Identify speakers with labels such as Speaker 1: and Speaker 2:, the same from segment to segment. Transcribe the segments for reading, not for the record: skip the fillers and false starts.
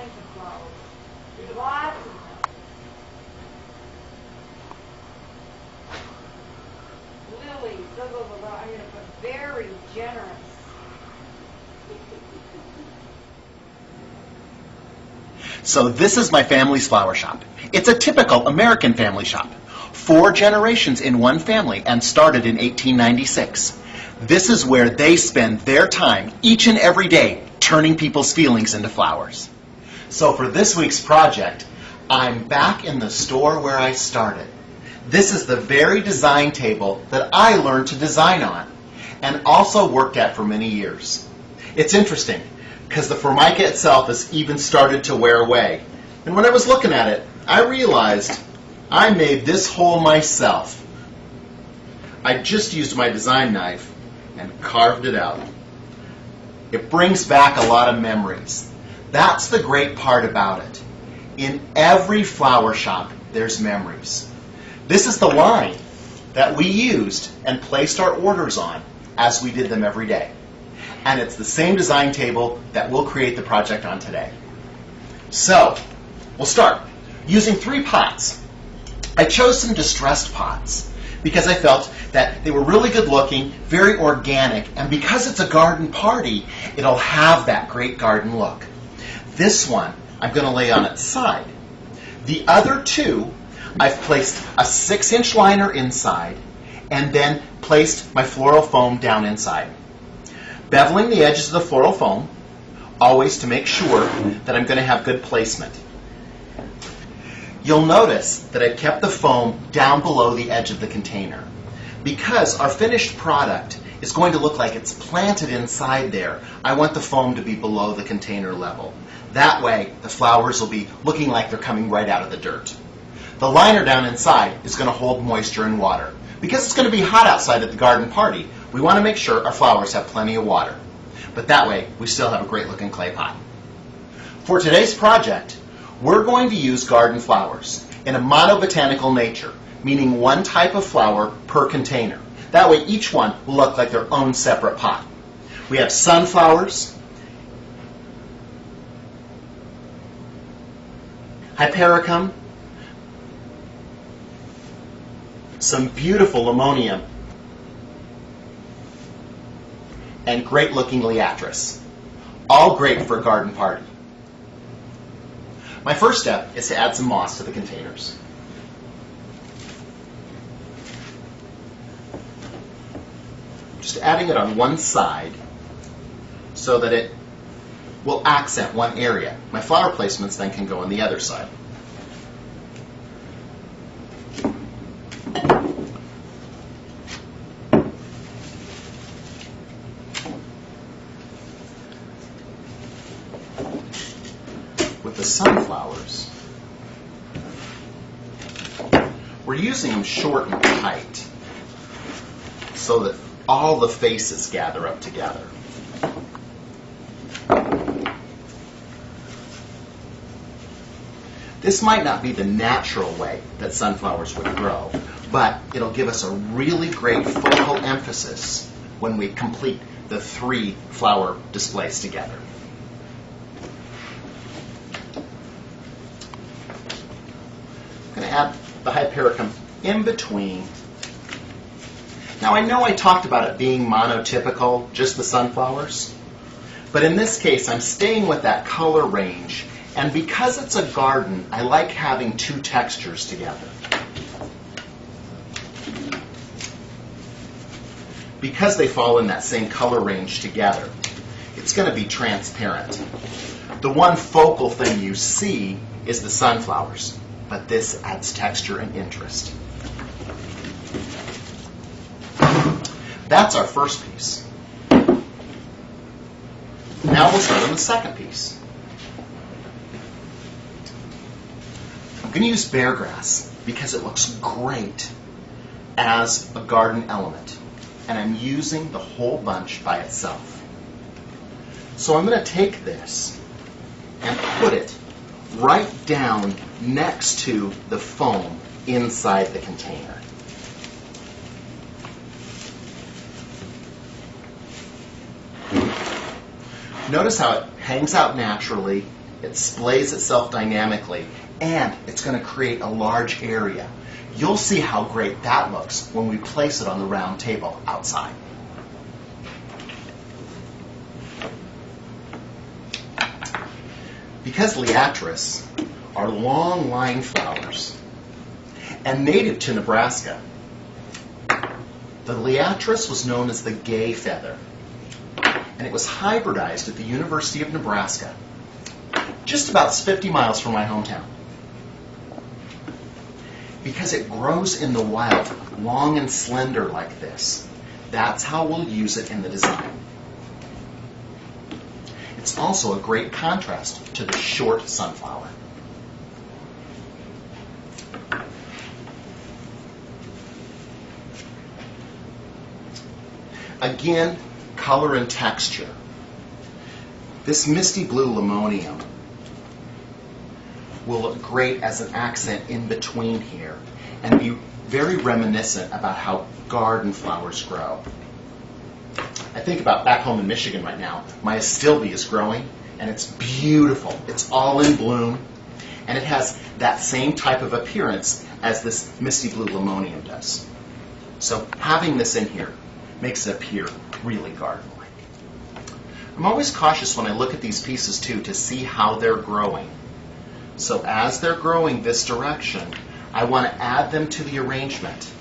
Speaker 1: kinds of flowers. Lots of them. Lilies, I'm going to put very generous.
Speaker 2: So this is my family's flower shop. It's a typical American family shop. 4 generations in one family and started in 1896. This is where they spend their time each and every day turning people's feelings into flowers. So for this week's project, I'm back in the store where I started. This is the very design table that I learned to design on and also worked at for many years. It's interesting because the Formica itself has even started to wear away. And when I was looking at it, I realized I made this hole myself. I just used my design knife and carved it out. It brings back a lot of memories. That's the great part about it. In every flower shop, there's memories. This is the line that we used and placed our orders on as we did them every day. And it's the same design table that we'll create the project on today. So, we'll start using 3 pots. I chose some distressed pots because I felt that they were really good looking, very organic, and because it's a garden party, it'll have that great garden look. This one I'm going to lay on its side. The other 2, I've placed a 6-inch liner inside and then placed my floral foam down inside. Beveling the edges of the floral foam, always to make sure that I'm going to have good placement. You'll notice that I kept the foam down below the edge of the container because our finished product is going to look like it's planted inside there. I want the foam to be below the container level. That way, the flowers will be looking like they're coming right out of the dirt. The liner down inside is going to hold moisture and water. Because it's going to be hot outside at the garden party, we want to make sure our flowers have plenty of water. But that way, we still have a great looking clay pot. For today's project, we're going to use garden flowers in a monobotanical nature, meaning one type of flower per container. That way each one will look like their own separate pot. We have sunflowers, hypericum, some beautiful Limonium, and great looking Liatris. All great for a garden party. My first step is to add some moss to the containers. Just adding it on one side so that it will accent one area. My flower placements then can go on the other side. With the sunflowers, we're using them short and tight so that all the faces gather up together. This might not be the natural way that sunflowers would grow, but it'll give us a really great focal emphasis when we complete the 3 flower displays together. I'm going to add the hypericum in between. Now I know I talked about it being monotypical, just the sunflowers, but in this case I'm staying with that color range, and because it's a garden, I like having 2 textures together. Because they fall in that same color range together, it's going to be transparent. The one focal thing you see is the sunflowers, but this adds texture and interest. That's our first piece. Now we'll start on the second piece. I'm going to use bear grass because it looks great as a garden element. And I'm using the whole bunch by itself. So I'm going to take this and put it right down next to the foam inside the container. Notice how it hangs out naturally It splays itself dynamically, and it's going to create a large area. You'll see how great that looks when we place it on the round table outside. Because liatris are long line flowers and native to Nebraska, the liatris was known as the gay feather, and it was hybridized at the University of Nebraska, just about 50 miles from my hometown. Because it grows in the wild, long and slender like this, that's how we'll use it in the design. It's also a great contrast to the short sunflower. Again, color and texture. This misty blue limonium will look great as an accent in between here and be very reminiscent about how garden flowers grow. I think about back home in Michigan right now, my astilbe is growing and it's beautiful. It's all in bloom and it has that same type of appearance as this misty blue limonium does. So having this in here makes it appear really garden-like. I'm always cautious when I look at these pieces too to see how they're growing. So as they're growing this direction, I want to add them to the arrangement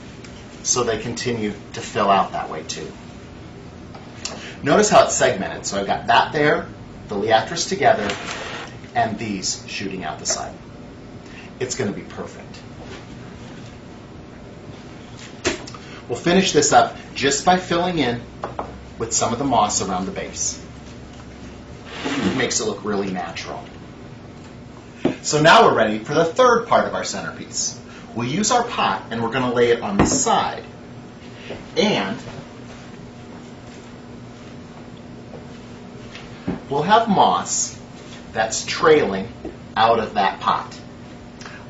Speaker 2: so they continue to fill out that way too. Notice how it's segmented. So I've got that there, the liatris together, and these shooting out the side. It's going to be perfect. We'll finish this up just by filling in with some of the moss around the base. It makes it look really natural. So now we're ready for the third part of our centerpiece. We'll use our pot and we're going to lay it on the side. And we'll have moss that's trailing out of that pot.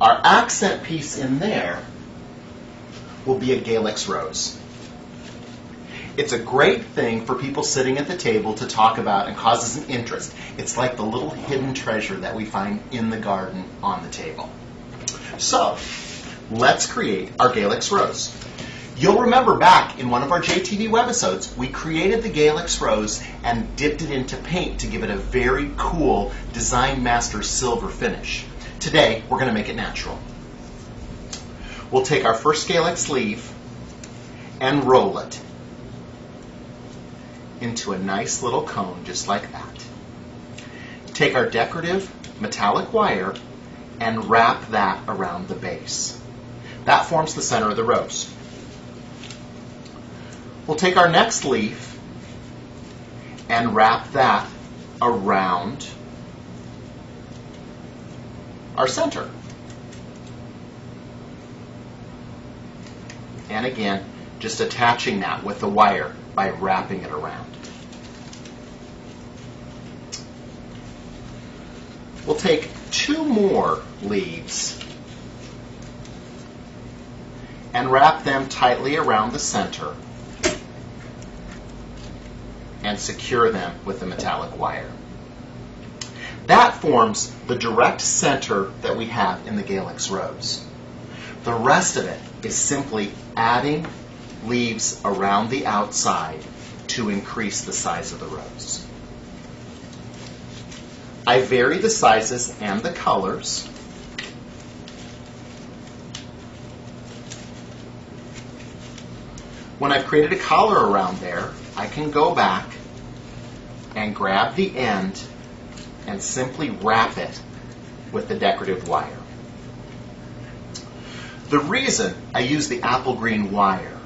Speaker 2: Our accent piece in there will be a Galix rose. It's a great thing for people sitting at the table to talk about and causes an interest. It's like the little hidden treasure that we find in the garden on the table. So, let's create our Galix rose. You'll remember back in one of our JTV webisodes, we created the Galix rose and dipped it into paint to give it a very cool Design Master silver finish. Today, we're going to make it natural. We'll take our first Galix leaf and roll it into a nice little cone just like that. Take our decorative metallic wire and wrap that around the base. That forms the center of the rose. We'll take our next leaf and wrap that around our center. And again, just attaching that with the wire by wrapping it around. We'll take two more leaves and wrap them tightly around the center and secure them with the metallic wire. That forms the direct center that we have in the Galix rose. The rest of it is simply adding leaves around the outside to increase the size of the rose. I vary the sizes and the colors. When I've created a collar around there, I can go back and grab the end and simply wrap it with the decorative wire. The reason I use the apple green wire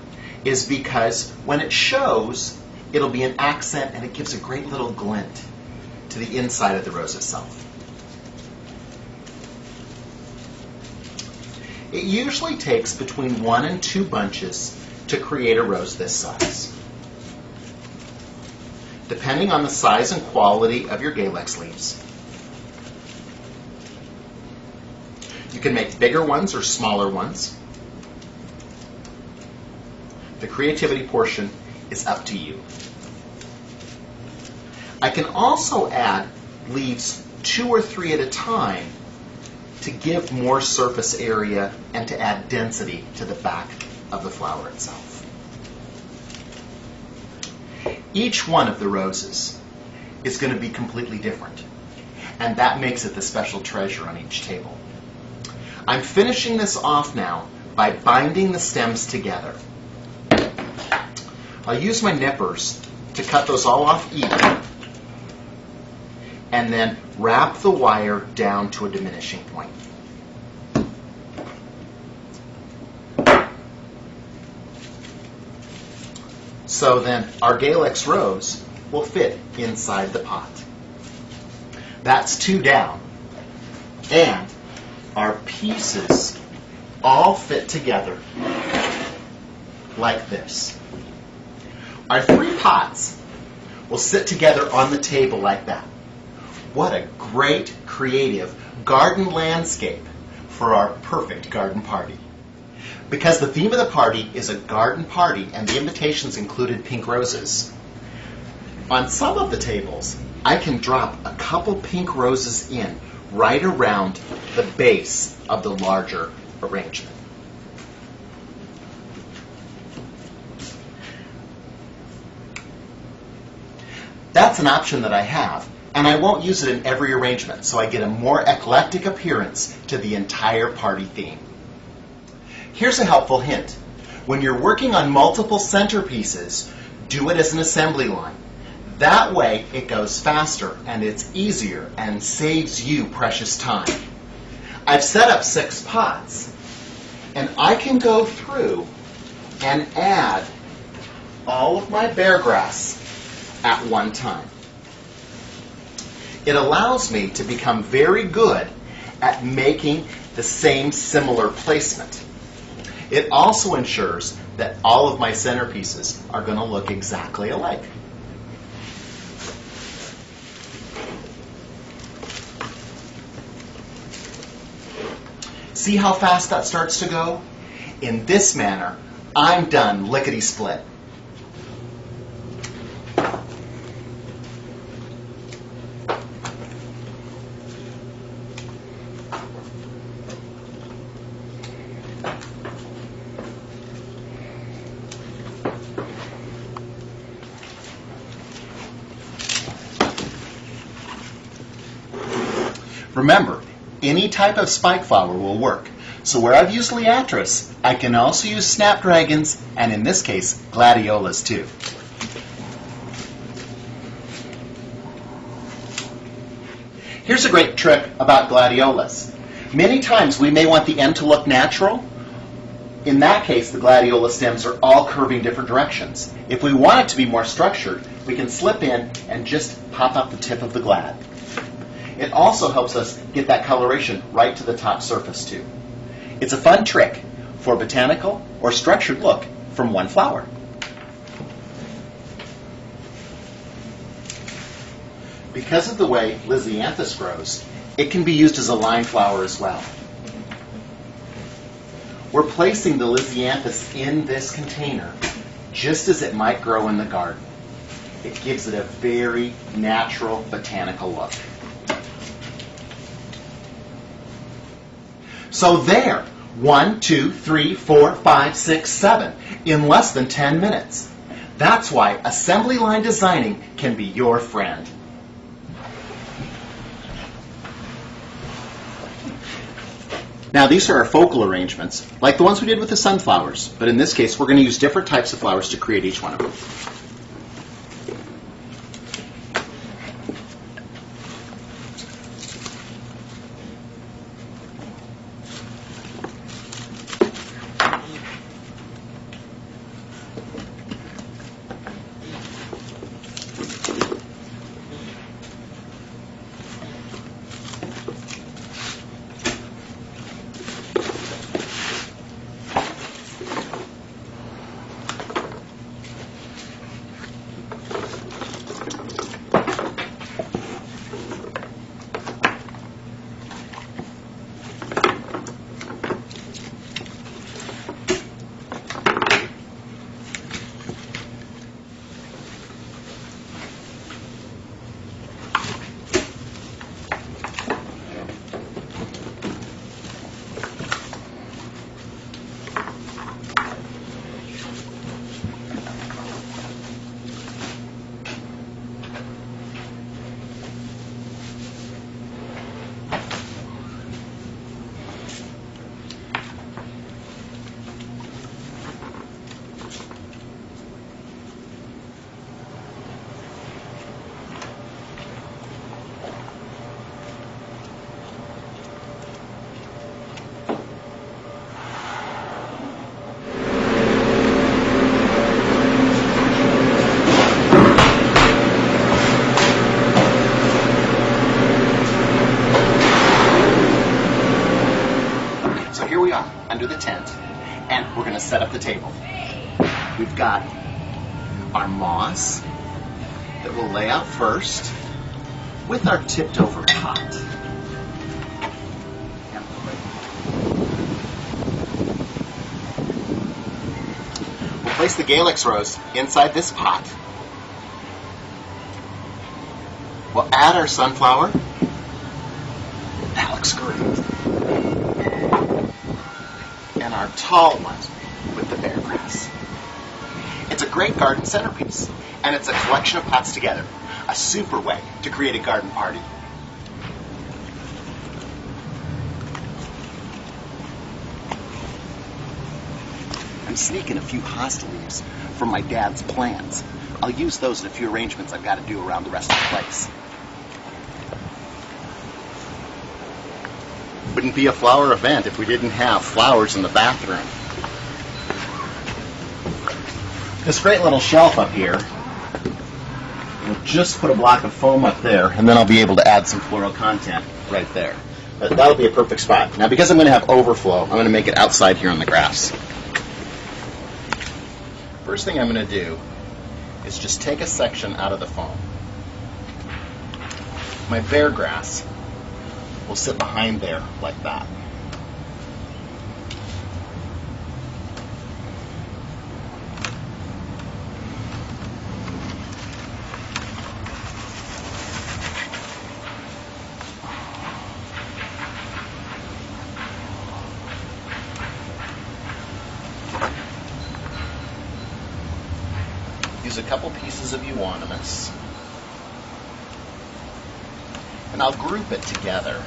Speaker 2: is because when it shows, it'll be an accent and it gives a great little glint to the inside of the rose itself. It usually takes between 1 and 2 bunches to create a rose this size. Depending on the size and quality of your Galix leaves. You can make bigger ones or smaller ones. The creativity portion is up to you. I can also add leaves 2 or 3 at a time to give more surface area and to add density to the back of the flower itself. Each one of the roses is going to be completely different, and that makes it the special treasure on each table. I'm finishing this off now by binding the stems together. I'll use my nippers to cut those all off even, and then wrap the wire down to a diminishing point. So then our Galex rose will fit inside the pot. That's 2 down, and our pieces all fit together like this. Our 3 pots will sit together on the table like that. What a great creative garden landscape for our perfect garden party. Because the theme of the party is a garden party and the invitations included pink roses, on some of the tables I can drop a couple pink roses in right around the base of the larger arrangement. That's an option that I have, and I won't use it in every arrangement, so I get a more eclectic appearance to the entire party theme. Here's a helpful hint. When you're working on multiple centerpieces, do it as an assembly line. That way it goes faster and it's easier and saves you precious time. I've set up 6 pots, and I can go through and add all of my bear grass at one time. It allows me to become very good at making the same similar placement. It also ensures that all of my centerpieces are going to look exactly alike. See how fast that starts to go? In this manner, I'm done lickety-split. Remember, any type of spike flower will work. So where I've used liatris, I can also use snapdragons, and in this case, gladiolas too. Here's a great trick about gladiolas. Many times we may want the end to look natural. In that case, the gladiola stems are all curving different directions. If we want it to be more structured, we can slip in and just pop up the tip of the glad. It also helps us get that coloration right to the top surface too. It's a fun trick for a botanical or structured look from one flower. Because of the way Lisianthus grows, it can be used as a line flower as well. We're placing the Lisianthus in this container just as it might grow in the garden. It gives it a very natural botanical look. So there, 1, 2, 3, 4, 5, 6, 7, in less than 10 minutes. That's why assembly line designing can be your friend. Now these are our focal arrangements, like the ones we did with the sunflowers, but in this case we're going to use different types of flowers to create each one of them. set up the table. We've got our moss that we'll lay out first with our tipped over pot. We'll place the Galix rose inside this pot. We'll add our sunflower. That looks great. And our tall ones with the bear grass. It's a great garden centerpiece, and it's a collection of pots together. A super way to create a garden party. I'm sneaking a few hosta leaves from my dad's plants. I'll use those in a few arrangements I've got to do around the rest of the place. Wouldn't be a flower event if we didn't have flowers in the bathroom. This great little shelf up here, we'll just put a block of foam up there, and then I'll be able to add some floral content right there. But that'll be a perfect spot. Now, because I'm going to have overflow, I'm going to make it outside here on the grass. First thing I'm going to do is just take a section out of the foam. My bear grass will sit behind there like that. Use a couple pieces of euonymus, and I'll group it together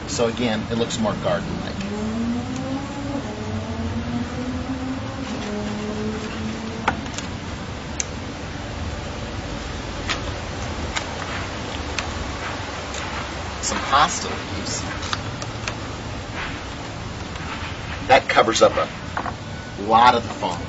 Speaker 2: so again it looks more garden-like. Some hosta leaves. That covers up a lot of the foam.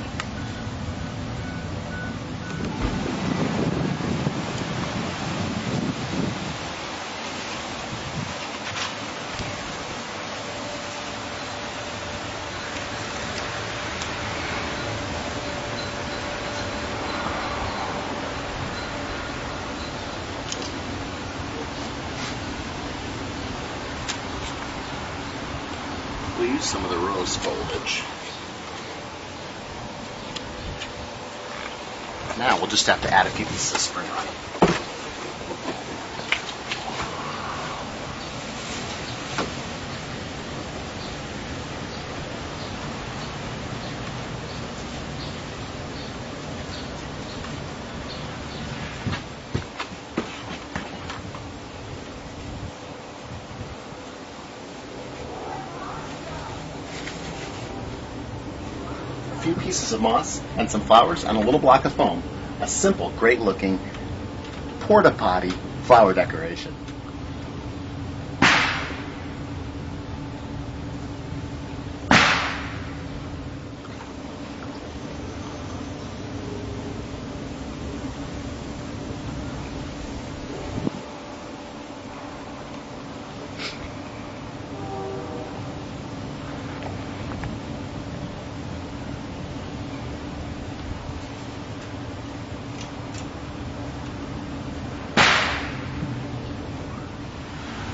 Speaker 2: We'll use some of the rose foliage. Now we'll just have to add a few pieces of spring on it. A few pieces of moss and some flowers and a little block of foam. A simple, great-looking porta-potty flower decoration.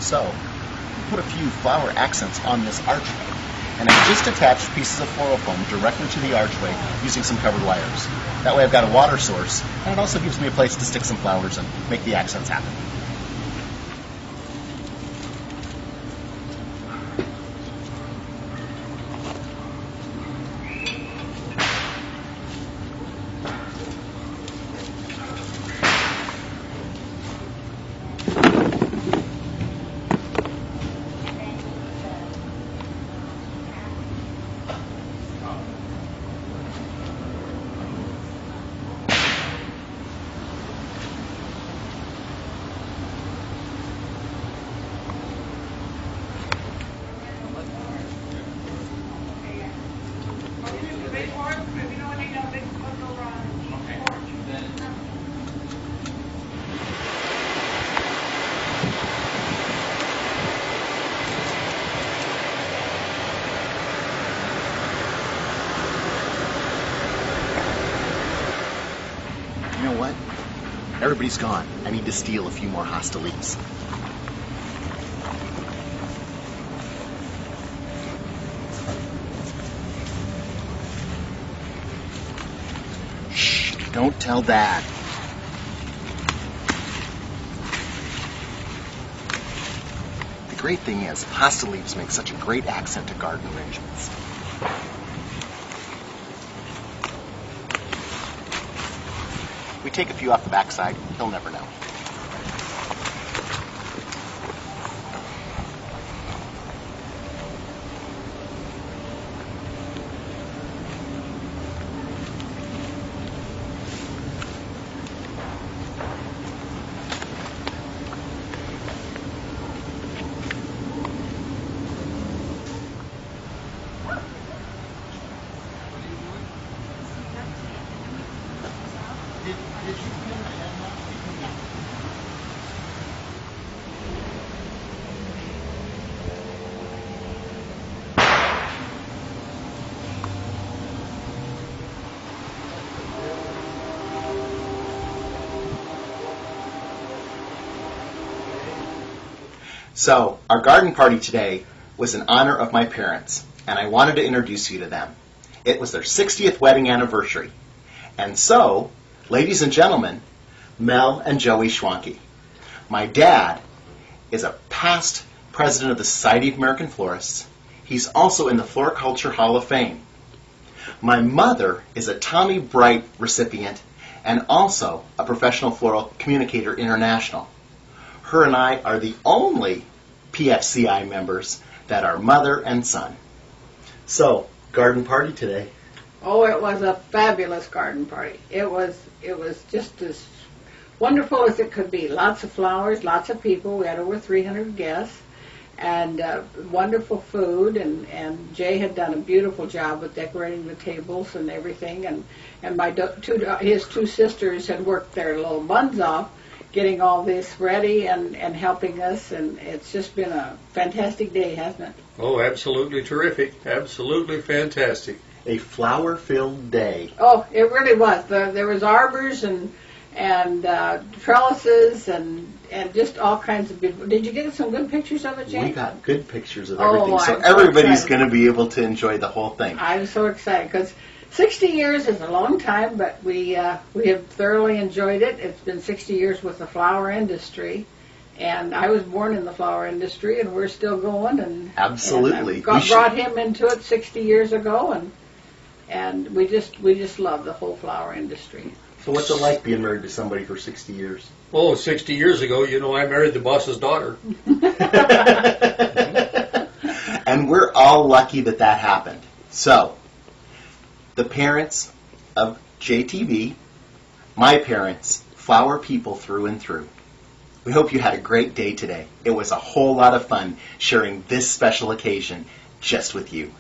Speaker 2: So, put a few flower accents on this archway, and I've just attached pieces of floral foam directly to the archway using some covered wires. That way I've got a water source, and it also gives me a place to stick some flowers and make the accents happen. Everybody's gone. I need to steal a few more hosta leaves. Shh, don't tell Dad. The great thing is, hosta leaves make such a great accent to garden arrangements. We take a few off the backside, he'll never know. So, our garden party today was in honor of my parents, and I wanted to introduce you to them. It was their 60th wedding anniversary. And so, ladies and gentlemen, Mel and Joey Schwanke. My dad is a past president of the Society of American Florists. He's also in the Floriculture Hall of Fame. My mother is a Tommy Bright recipient and also a professional floral communicator international. Her and I are the only PFCI members that are mother and son. So, garden party today.
Speaker 3: Oh, it was a fabulous garden party. It was just as wonderful as it could be. Lots of flowers, lots of people. We had over 300 guests, and wonderful food. And Jay had done a beautiful job with decorating the tables and everything. And my his two sisters had worked their little buns off, getting all this ready and helping us, and it's just been a fantastic day, hasn't it?
Speaker 4: Oh, absolutely terrific. Absolutely fantastic.
Speaker 2: A flower-filled day.
Speaker 3: Oh, it really was. There was arbors and trellises and just all kinds of beautiful. Did you get some good pictures of it, Jane?
Speaker 2: We got good pictures of
Speaker 3: Oh,
Speaker 2: everything, so
Speaker 3: I'm so
Speaker 2: everybody's
Speaker 3: excited.
Speaker 2: going to be able to enjoy the whole thing.
Speaker 3: I'm so excited because 60 years is a long time, but we have thoroughly enjoyed it. It's been 60 years with the flower industry, and I was born in the flower industry, and we're still going. And
Speaker 2: Absolutely.
Speaker 3: And I brought him into it 60 years ago, and we just love the whole flower industry.
Speaker 2: So what's it like being married to somebody for 60 years?
Speaker 4: Oh, 60 years ago, I married the boss's daughter.
Speaker 2: And we're all lucky that that happened. So, the parents of JTV, my parents, flower people through and through. We hope you had a great day today. It was a whole lot of fun sharing this special occasion just with you.